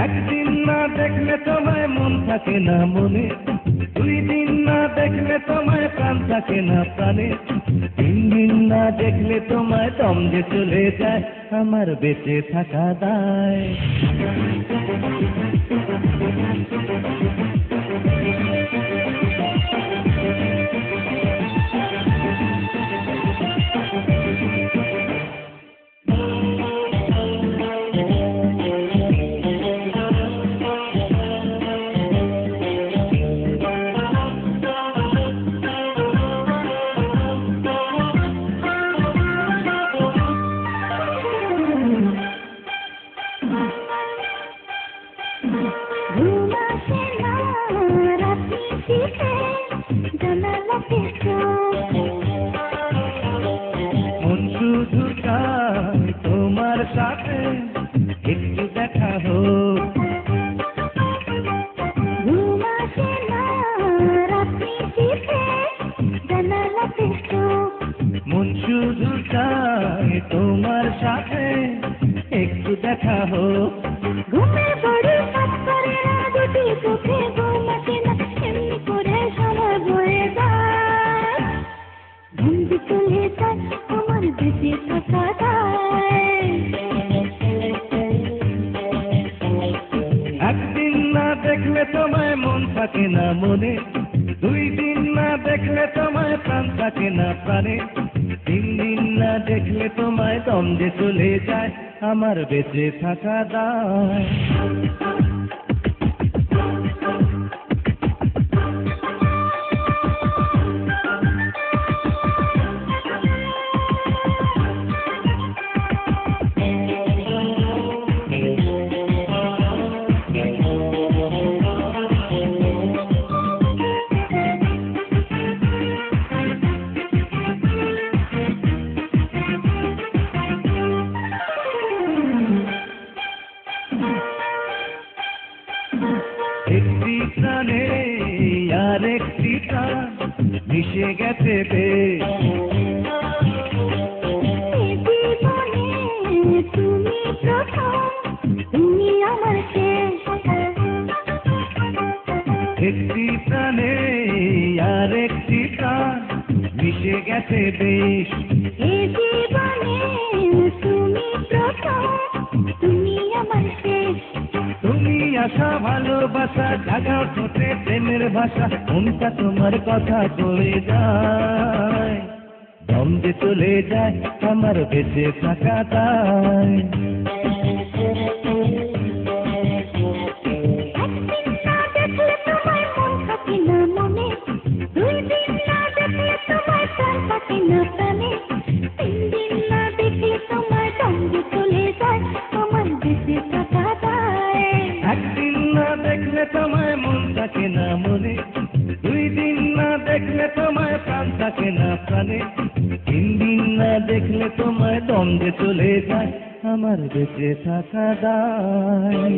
একদিন না দেখলে তোমায় মন থাকে না মনে, দুই দিন না দেখলে তোমায় প্রাণ থাকে না প্রাণে, তিন দিন না দেখলে তোমায় দম যে চলে যায়, আমার বেঁচে থাকা দায়। মন শুধু চায় তোমার সাথে একটু দেখা হোক, মন শুধু চায় তোমার সাথে একটু দেখা হোক। ঘুমের পরে কাজ করে না দুটি চোখে ঘুম আসে না, এমনি করে সময় বয়ে যায়, ঘুম যে চলে যায় আমার বেঁচে থাকা দায়। একদিন না দেখলে তোমায় মন থাকে না মনে, দুই দিন না দেখলে তোমায় প্রাণ থাকে না প্রাণে, তিন দিন না দেখলে তোমায় দম যে চলে যায়, আমার বেঁচে থাকা দায়। একটি প্রাণে আর একটি প্রাণ মিশে গেছে বেশ, তুমি প্রথম, তুমি আমার শেষ। একটি প্রাণে আর একটি প্রাণ মিশে গেছে বেশ, এ জীবনে তুমি প্রথম, তুমি আমার শেষ। তুমি আশা ভালোবাসা জাগাও ঠোঁটে প্রেমের ভাষা, মনটা তোমার কথা বলে যায়, দম যে চলে যায় আমার বেঁচে থাকা দায়। একদিন না দেখলে তোমায় মন থাকে না মনে, দুই দিন না দেখলে তোমায় প্রাণ থাকে না প্রাণে, তিন দিন না দেখলে তোমায় দম যে চলে যায়, আমার বেঁচে থাকা দায়। একদিন না দেখলে তোমায় মন থাকে না মনে, দুই দিন না দেখলে তোমায় প্রাণ থাকে না প্রাণে, তিন দিন না দেখলে তোমায় দম যে চলে যায়, আমার বেঁচে থাকা দায়।